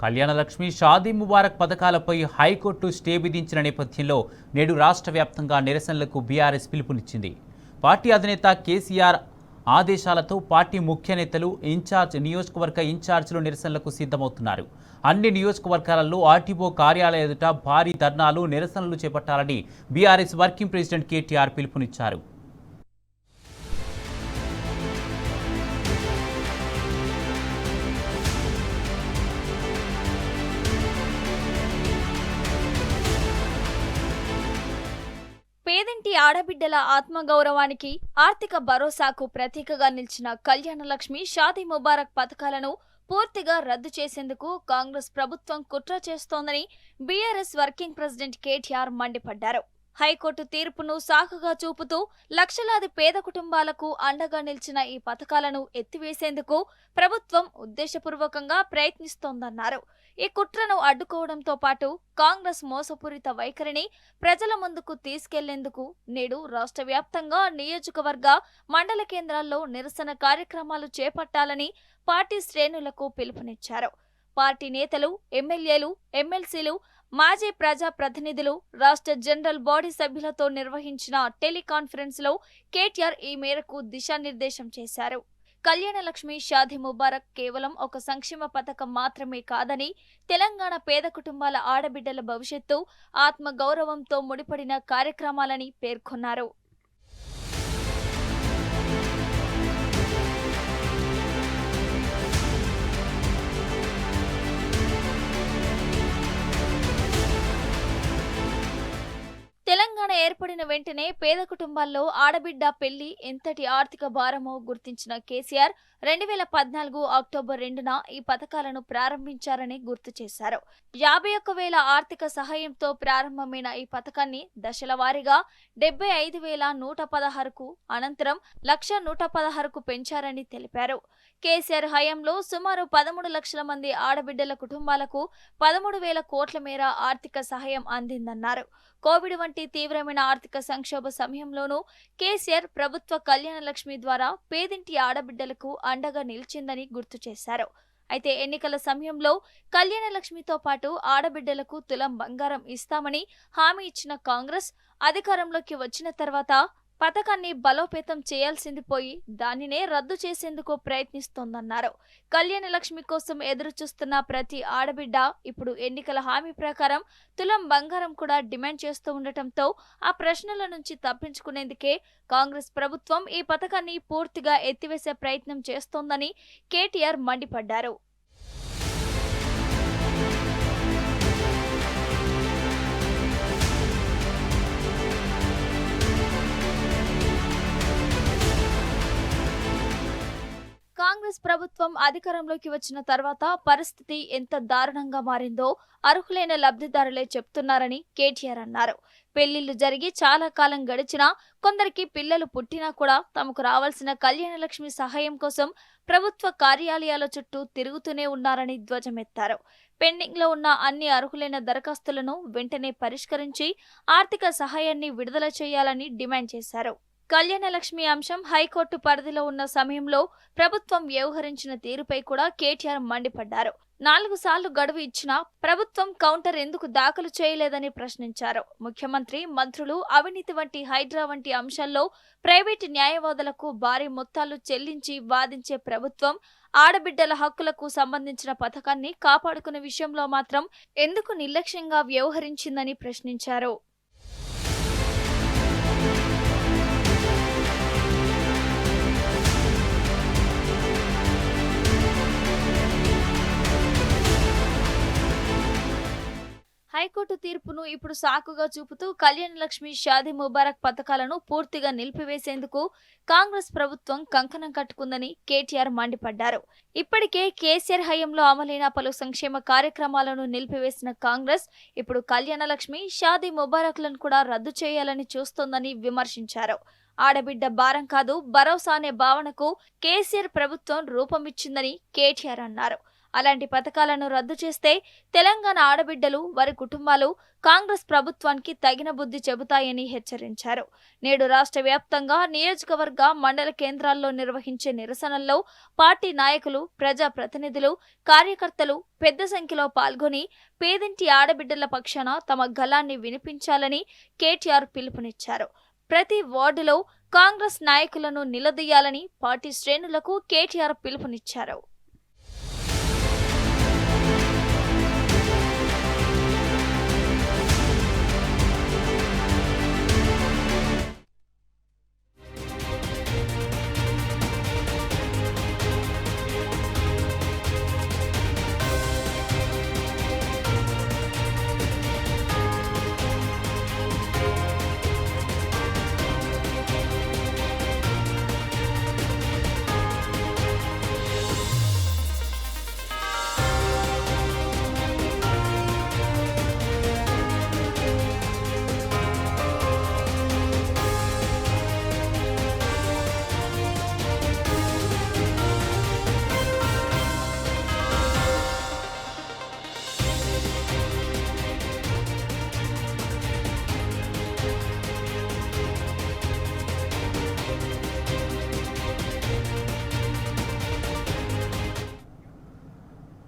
కళ్యాణలక్ష్మి, షాదీ ముబారక్ పథకాలపై high court stay విధించిన నేపథ్యంలో నేడు రాష్ట్ర వ్యాప్తంగా నిరసనలకు బీఆర్ఎస్ పిలుపునిచ్చింది. పార్టీ అధినేత కేసీఆర్ ఆదేశాలతో పార్టీ ముఖ్య నేతలు, నియోజకవర్గ ఇన్ఛార్జీలు నిరసనలకు సిద్ధమవుతున్నారు. అన్ని నియోజకవర్గాలలో ఆర్టీఓ కార్యాలయ ఎదుట భారీ ధర్నాలు, నిరసనలు చేపట్టాలని బీఆర్ఎస్ వర్కింగ్ ప్రెసిడెంట్ కేటీఆర్ పిలుపునిచ్చారు. పేదింటి ఆడబిడ్డల ఆత్మగౌరవానికి, ఆర్థిక భరోసాకు ప్రతీకగా నిలిచిన కళ్యాణలక్ష్మి, షాదీ ముబారక్ పథకాలను పూర్తిగా రద్దు చేసేందుకు కాంగ్రెస్ ప్రభుత్వం కుట్ర చేస్తోందని బీఆర్ఎస్ వర్కింగ్ ప్రెసిడెంట్ కేటీఆర్ మండిపడ్డారు. హైకోర్టు తీర్పును సాకుగా చూపుతూ లక్షలాది పేద కుటుంబాలకు అండగా నిలిచిన ఈ పథకాలను ఎత్తివేసేందుకు ప్రభుత్వం ఉద్దేశపూర్వకంగా ప్రయత్నిస్తోందన్నారు. ఈ కుట్రను అడ్డుకోవడంతో పాటు కాంగ్రెస్ మోసపూరిత వైఖరిని ప్రజల ముందుకు తీసుకెళ్లేందుకు నేడు రాష్ట్ర వ్యాప్తంగా నియోజకవర్గ, మండల కేంద్రాల్లో నిరసన కార్యక్రమాలు చేపట్టాలని పార్టీ శ్రేణులకు పిలుపునిచ్చారు. పార్టీ నేతలు, ఎమ్మెల్యేలు, ఎమ్మెల్సీలు, మాజీ ప్రజా ప్రతినిధులు, రాష్ట్ర జనరల్ బాడీ సభ్యులతో నిర్వహించిన టెలికాన్ఫరెన్స్ లో కేటీఆర్ ఈ మేరకు దిశానిర్దేశం చేశారు. కళ్యాణలక్ష్మి, షాదీ ముబారక్ కేవలం ఒక సంక్షేమ పథకం మాత్రమే కాదని, తెలంగాణ పేద కుటుంబాల ఆడబిడ్డల భవిష్యత్తు, ఆత్మ గౌరవంతో ముడిపడిన కార్యక్రమాలని పేర్కొన్నారు. తెలంగాణ ఏర్పడిన వెంటనే పేద కుటుంబాల్లో ఆడబిడ్డ పెళ్లి ఎంతటి ఆర్థిక భారమో గుర్తించిన కేసీఆర్ 2014 అక్టోబర్ 2న ఈ పథకాలను ప్రారంభించారని గుర్తు చేశారు. 51,000 ఆర్థిక సహాయంతో ప్రారంభమైన ఈ పథకాన్ని దశల వారీగా 75,116కు, అనంతరం 1,116కు పెంచారని తెలిపారు. కేసీఆర్ హయాంలో సుమారు 13 లక్షల మంది ఆడబిడ్డల కుటుంబాలకు 13,000 కోట్ల మేర ఆర్థిక సహాయం అందిందన్నారు. కోవిడ్ వంటి తీవ్రమైన ఆర్థిక సంక్షోభ సమయంలోనూ కేసీఆర్ ప్రభుత్వ కళ్యాణలక్ష్మి ద్వారా పేదింటి ఆడబిడ్డలకు అండగా నిలిచిందని గుర్తు చేశారు. అయితే ఎన్నికల సమయంలో కళ్యాణలక్ష్మితో పాటు ఆడబిడ్డలకు తులం బంగారం ఇస్తామని హామీ ఇచ్చిన కాంగ్రెస్ అధికారంలోకి వచ్చిన తర్వాత పథకాన్ని బలోపేతం చేయాల్సింది పోయి దానినే రద్దు చేసేందుకు ప్రయత్నిస్తోందన్నారు. కళ్యాణలక్ష్మి కోసం ఎదురు చూస్తున్న ప్రతి ఆడబిడ్డ ఇప్పుడు ఎన్నికల హామీ ప్రకారం తులం బంగారం కూడా డిమాండ్ చేస్తూ ఉండటంతో ఆ ప్రశ్నల నుంచి తప్పించుకునేందుకే కాంగ్రెస్ ప్రభుత్వం ఈ పథకాన్ని పూర్తిగా ఎత్తివేసే ప్రయత్నం చేస్తోందని కేటీఆర్ మండిపడ్డారు. కాంగ్రెస్ ప్రభుత్వం అధికారంలోకి వచ్చిన తర్వాత పరిస్థితి ఎంత దారుణంగా మారిందో అర్హులైన లబ్ధిదారులే చెప్తున్నారని కేటీఆర్ అన్నారు. పెళ్లిళ్లు జరిగి చాలా కాలం గడిచినా, కొందరికి పిల్లలు పుట్టినా కూడా తమకు రావాల్సిన కళ్యాణలక్ష్మి సహాయం కోసం ప్రభుత్వ కార్యాలయాల చుట్టూ తిరుగుతూనే ఉన్నారని ధ్వజమెత్తారు. పెండింగ్ లో ఉన్న అన్ని అర్హులైన దరఖాస్తులను వెంటనే పరిష్కరించి ఆర్థిక సహాయాన్ని విడుదల చేయాలని డిమాండ్ చేశారు. కళ్యాణలక్ష్మి అంశం హైకోర్టు పరిధిలో ఉన్న సమయంలో ప్రభుత్వం వ్యవహరించిన తీరుపై కూడా కేటీఆర్ మండిపడ్డారు. 4 సార్లు గడువు ఇచ్చినా ప్రభుత్వం కౌంటర్ ఎందుకు దాఖలు చేయలేదని ప్రశ్నించారు. ముఖ్యమంత్రి, మంత్రులు అవినీతి వంటి హైడ్రా వంటి అంశాల్లో ప్రైవేటు న్యాయవాదులకు భారీ మొత్తాలు చెల్లించి వాదించే ప్రభుత్వం ఆడబిడ్డల హక్కులకు సంబంధించిన పథకాన్ని కాపాడుకునే విషయంలో మాత్రం ఎందుకు నిర్లక్ష్యంగా వ్యవహరించిందని ప్రశ్నించారు. హైకోర్టు తీర్పును ఇప్పుడు సాకుగా చూపుతూ కళ్యాణలక్ష్మి, షాదీ ముబారక్ పథకాలను పూర్తిగా నిలిపివేసేందుకు కాంగ్రెస్ ప్రభుత్వం కంకణం కట్టుకుందని కేటీఆర్ మండిపడ్డారు. ఇప్పటికే కేసీఆర్ హయాంలో అమలైన పలు సంక్షేమ కార్యక్రమాలను నిలిపివేసిన కాంగ్రెస్ ఇప్పుడు కళ్యాణలక్ష్మి, షాదీ ముబారక్లను కూడా రద్దు చేయాలని చూస్తోందని విమర్శించారు. ఆడబిడ్డ భారం కాదు, భరోసా అనే భావనకు కేసీఆర్ ప్రభుత్వం రూపమిచ్చిందని కేటీఆర్ అన్నారు. అలాంటి పథకాలను రద్దు చేస్తే తెలంగాణ ఆడబిడ్డలు, వారి కుటుంబాలు కాంగ్రెస్ ప్రభుత్వానికి తగిన బుద్ధి చెబుతాయని హెచ్చరించారు. నేడు రాష్ట్ర వ్యాప్తంగా నియోజకవర్గ, మండల కేంద్రాల్లో నిర్వహించే నిరసనల్లో పార్టీ నాయకులు, ప్రజా ప్రతినిధులు, కార్యకర్తలు పెద్ద సంఖ్యలో పాల్గొని పేదింటి ఆడబిడ్డల పక్షాన తమ గళాన్ని వినిపించాలని కేటీఆర్ పిలుపునిచ్చారు. ప్రతి వార్డులో కాంగ్రెస్ నాయకులను నిలదీయాలని పార్టీ శ్రేణులకు కేటీఆర్ పిలుపునిచ్చారు.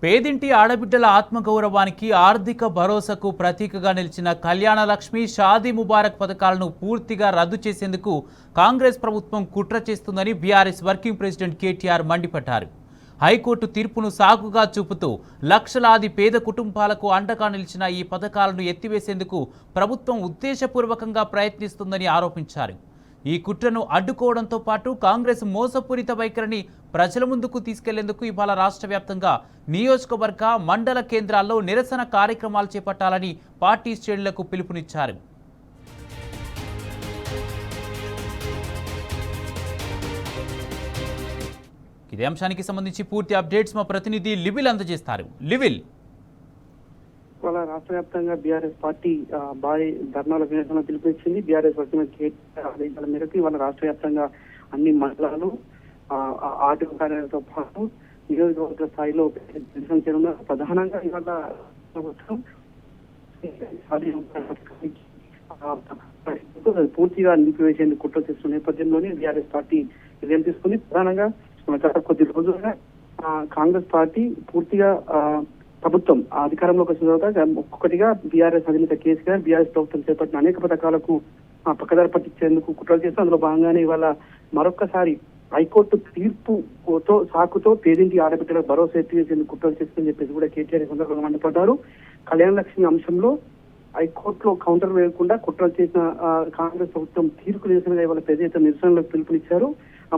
పేదింటి ఆడబిడ్డల ఆత్మగౌరవానికి, ఆర్థిక భరోసాకు ప్రతీకగా నిలిచిన కళ్యాణ లక్ష్మి, షాదీ ముబారక్ పథకాలను పూర్తిగా రద్దు చేసేందుకు కాంగ్రెస్ ప్రభుత్వం కుట్ర చేస్తుందని బీఆర్ఎస్ వర్కింగ్ ప్రెసిడెంట్ కేటీఆర్ మండిపడ్డారు. హైకోర్టు తీర్పును సాకుగా చూపుతూ లక్షలాది పేద కుటుంబాలకు అండగా నిలిచిన ఈ పథకాలను ఎత్తివేసేందుకు ప్రభుత్వం ఉద్దేశపూర్వకంగా ప్రయత్నిస్తుందని ఆరోపించారు. ఈ కుట్రను అడ్డుకోవడంతో పాటు కాంగ్రెస్ మోసపూరిత వైఖరిని ప్రజల ముందుకు తీసుకెళ్లేందుకు ఇవాళ రాష్ట్ర వ్యాప్తంగా నియోజకవర్గ, మండల కేంద్రాల్లో నిరసన కార్యక్రమాలు చేపట్టాలని పార్టీ శ్రేణులకు పిలుపునిచ్చారు. ఇదే అంశానికి సంబంధించి పూర్తి అప్డేట్స్ మా ప్రతినిధి లివిల్ అందజేస్తారు. లివిల్, ఇవాళ రాష్ట్ర వ్యాప్తంగా బీఆర్ఎస్ పార్టీ భారీ ధర్నాల నిరసన పిలుపునిచ్చింది. బీఆర్ఎస్ వచ్చిన ఆదేశాల మేరకు ఇవాళ రాష్ట్ర వ్యాప్తంగా అన్ని మండలాలు, ఆర్థిక కార్యాలయంతో పాటు నియోజకవర్గ స్థాయిలో నిరసన చేయనున్నారు. ప్రధానంగా ఇవాళ పూర్తిగా నిలిపివేసేందుకు కుట్ర చేస్తున్న నేపథ్యంలోనే బీఆర్ఎస్ పార్టీ నిర్ణయం తీసుకుంది. ప్రధానంగా గత కొద్ది రోజులుగా కాంగ్రెస్ పార్టీ పూర్తిగా ప్రభుత్వం అధికారంలోకి వచ్చిన తర్వాత ఒక్కొక్కటిగా బీఆర్ఎస్ అధినేత కేసీఆర్, బీఆర్ఎస్ ప్రభుత్వం చేపట్టిన అనేక పథకాలకు పక్కదారి పట్టించేందుకు కుట్రలు చేస్తూ అందులో భాగంగానే ఇవాళ మరొక్కసారి హైకోర్టు తీర్పుతో సాకుతో పేదింటి ఆడబిడ్డలకు భరోసా ఎత్తివేసేందుకు కుట్రలు చేస్తుందని చెప్పేసి కూడా కేటీఆర్ సందర్భంగా మండిపడ్డారు. కళ్యాణ లక్ష్మి అంశంలో హైకోర్టులో కౌంటర్ వేయకుండా కుట్రలు చేసిన కాంగ్రెస్ ప్రభుత్వం తీర్పు నిరసనగా ఇవాళ పెద్ద ఎత్తున నిరసనలకు పిలుపునిచ్చారు.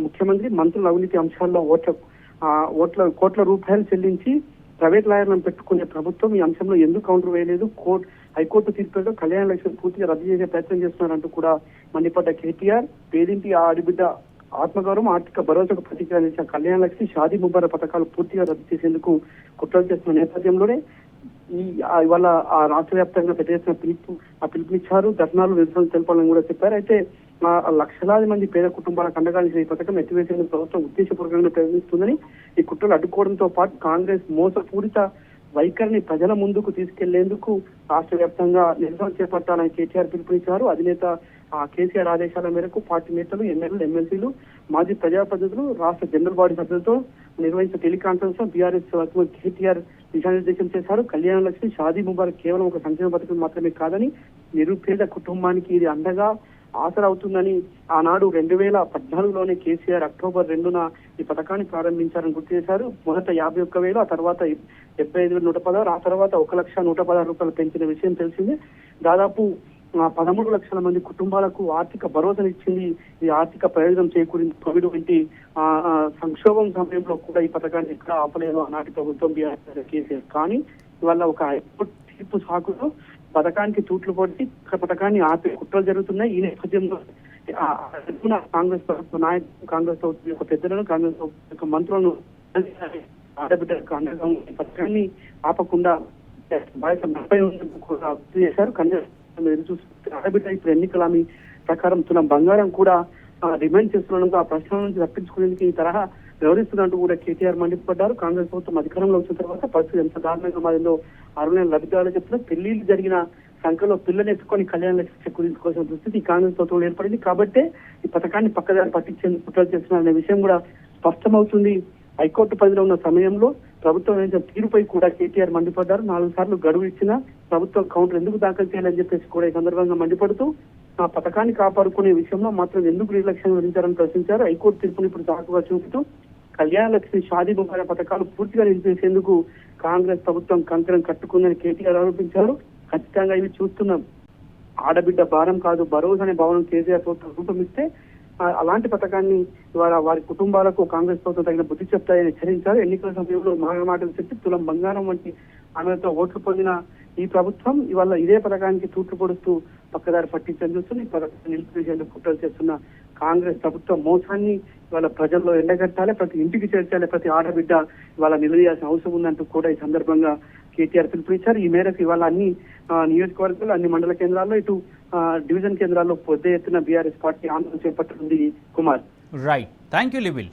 ముఖ్యమంత్రి మంత్రుల అవినీతి అంశాల్లో కోట్ల రూపాయలు చెల్లించి ప్రైవేట్ లాయర్లను పెట్టుకునే ప్రభుత్వం ఈ అంశంలో ఎందుకు కౌంటర్ వేయలేదు? హైకోర్టు తీర్పులో కళ్యాణ లక్ష్మి పూర్తిగా రద్దు చేసే ప్రయత్నం చేస్తున్నారంటూ కూడా మండిపడ్డ కేటీఆర్, పేదింటి ఆడబిడ్డ ఆత్మగౌరవం, ఆర్థిక భరోసాకు ప్రతీకగా నిలిచిన కళ్యాణ లక్ష్మి, షాదీ ముబారక్ పథకాలు పూర్తిగా రద్దు చేసేందుకు కుట్రలు చేస్తున్న నేపథ్యంలోనే ఇవాళ రాష్ట్ర వ్యాప్తంగా పెద్ద ఎత్తున పిలుపునిచ్చారు. ధర్నాలు, నిరసనలు తెలపాలని కూడా చెప్పారు. అయితే లక్షలాది మంది పేద కుటుంబాలకు అండగా ఈ పథకం ఎత్తివేసేందుకు ప్రభుత్వం ఉద్దేశపూర్వకంగా ప్రయత్నిస్తుందని, ఈ కుట్రలు అడ్డుకోవడంతో పాటు కాంగ్రెస్ మోసపూరిత వైఖరిని ప్రజల ముందుకు తీసుకెళ్లేందుకు రాష్ట్ర వ్యాప్తంగా నిరసన చేపట్టాలని కేటీఆర్ పిలుపునిచ్చారు. అధినేత కేసీఆర్ ఆదేశాల మేరకు పార్టీ నేతలు, ఎమ్మెల్యేలు, ఎమ్మెల్సీలు, మాజీ ప్రజాప్రతినిధులు, రాష్ట్ర జనరల్ బాడీ సభ్యులతో నిర్వహించిన టెలికాన్ఫరెన్స్ లో బీఆర్ఎస్ కేటీఆర్ దిశానిర్దేశం చేశారు. కళ్యాణ లక్ష్మి, షాదీ ముబారక్ కేవలం ఒక సంక్షేమ పథకం మాత్రమే కాదని, నిరుపేద కుటుంబానికి ఇది అండగా ఆసరా అవుతుందని ఆనాడు 2014లోనే కేసీఆర్ అక్టోబర్ 2న ఈ పథకాన్ని ప్రారంభించారని గుర్తు చేశారు. మొదట 51,000, ఆ తర్వాత 75,116, ఆ తర్వాత 1,116,000 రూపాయలు పెంచిన విషయం తెలిసిందే. దాదాపు 13 లక్షల మంది కుటుంబాలకు ఆర్థిక భరోసానిచ్చింది. ఈ ఆర్థిక ప్రయోజనం చేకూరింది. కోవిడ్ వంటి సంక్షోభం సమయంలో కూడా ఈ పథకాన్ని ఎక్కడ ఆపలేదు ఆనాటి ప్రభుత్వం, బీఆర్ఎస్ కేసీఆర్. కానీ ఇవాళ ఒక హైకోర్టు తీర్పు సాకుతో పథకానికి తూట్లు పొడిచి పథకాన్ని ఆపే కుట్రలు జరుగుతున్నాయి. ఈ నేపథ్యంలో కాంగ్రెస్ ప్రభుత్వ నాయకులు, కాంగ్రెస్ ప్రభుత్వం యొక్క పెద్దలను, కాంగ్రెస్ ప్రభుత్వం యొక్క మంత్రులను ఆడబిడ్డలకు అండగా పథకాన్ని ఆపకుండా చేశారు. ఆడబిడ్డ ఇప్పుడు ఎన్నికల హామీ ప్రకారం తులం బంగారం కూడా డిమాండ్ చేస్తుండడంతో ఆ ప్రశ్నల నుంచి తప్పించుకునేందుకు ఈ తరహా వ్యవహరిస్తున్నట్టు కూడా కేటీఆర్ మండిపడ్డారు. కాంగ్రెస్ ప్రభుత్వం అధికారంలో వచ్చిన తర్వాత పరిస్థితి ఎంత దారుణంగా మారిందో 6 నెలల లబ్ధిదారులు చెప్తున్నారు. పెళ్లిళ్ళు జరిగిన సంఖ్యలో పిల్లలు ఎత్తుకొని కళ్యాణ లక్ష్మి చెక్కు తీసుకోవాల్సిన దుస్థితి ఈ కాంగ్రెస్ ప్రభుత్వంలో ఏర్పడింది. కాబట్టే ఈ పథకాన్ని పక్కదారి పట్టించేందుకు కుట్రలు చేస్తున్నారనే విషయం కూడా స్పష్టమవుతుంది. హైకోర్టు పరిధిలో ఉన్న సమయంలో ప్రభుత్వం వేసిన తీరుపై కూడా కేటీఆర్ మండిపడ్డారు. 4 సార్లు గడువు ఇచ్చినా ప్రభుత్వం కౌంటర్ ఎందుకు దాఖలు చేయాలని చెప్పేసి కూడా ఈ సందర్భంగా మండిపడుతూ ఆ పథకాన్ని కాపాడుకునే విషయంలో మాత్రం ఎందుకు నిర్లక్ష్యం వహించారని ప్రశ్నించారు. హైకోర్టు తీర్పును ఇప్పుడు సాకుగా చూపుతూ కళ్యాణ లక్ష్మి, షాదీ ముబారక్ పథకాలు పూర్తిగా నిలిపేసేందుకు కాంగ్రెస్ ప్రభుత్వం కంకణం కట్టుకుందని కేటీఆర్ ఆరోపించారు. ఖచ్చితంగా ఇవి చూస్తున్నాం. ఆడబిడ్డ భారం కాదు, భరోసా అనే భావన కేసీఆర్ ప్రభుత్వం రూపమిస్తే అలాంటి పథకాన్ని ఇవాళ వారి కుటుంబాలకు కాంగ్రెస్ ప్రభుత్వం తగిన బుద్ధి చెప్తాయని హెచ్చరించారు. ఎన్నికల సమయంలో మాటలు చెప్పి తులం బంగారం వంటి ఆమెతో ఓట్లు పొందిన ఈ ప్రభుత్వం ఇవాళ ఇదే పథకానికి తూట్లు పొడుస్తూ పక్కదారి పట్టించని చూస్తుంది. ఈ పథకాన్ని నిలిపివేసేందుకు కుట్రలు చేస్తున్న కాంగ్రెస్ ప్రభుత్వం మోసాన్ని ఇవాళ ప్రజల్లో ఎండగట్టాలి, ప్రతి ఇంటికి చేర్చాలి, ప్రతి ఆడబిడ్డ ఇవాళ నిలదీయాల్సిన అవసరం ఉందంటూ కూడా ఈ సందర్భంగా కేటీఆర్ పిలుపునిచ్చారు. ఈ మేరకు ఇవాళ అన్ని నియోజకవర్గాలు, అన్ని మండల కేంద్రాల్లో, ఇటు డివిజన్ కేంద్రాల్లో పెద్ద ఎత్తున బీఆర్ఎస్ పార్టీ ఆందోళన చేపట్టనుంది. కుమార్. Right, thank you లిబిల్.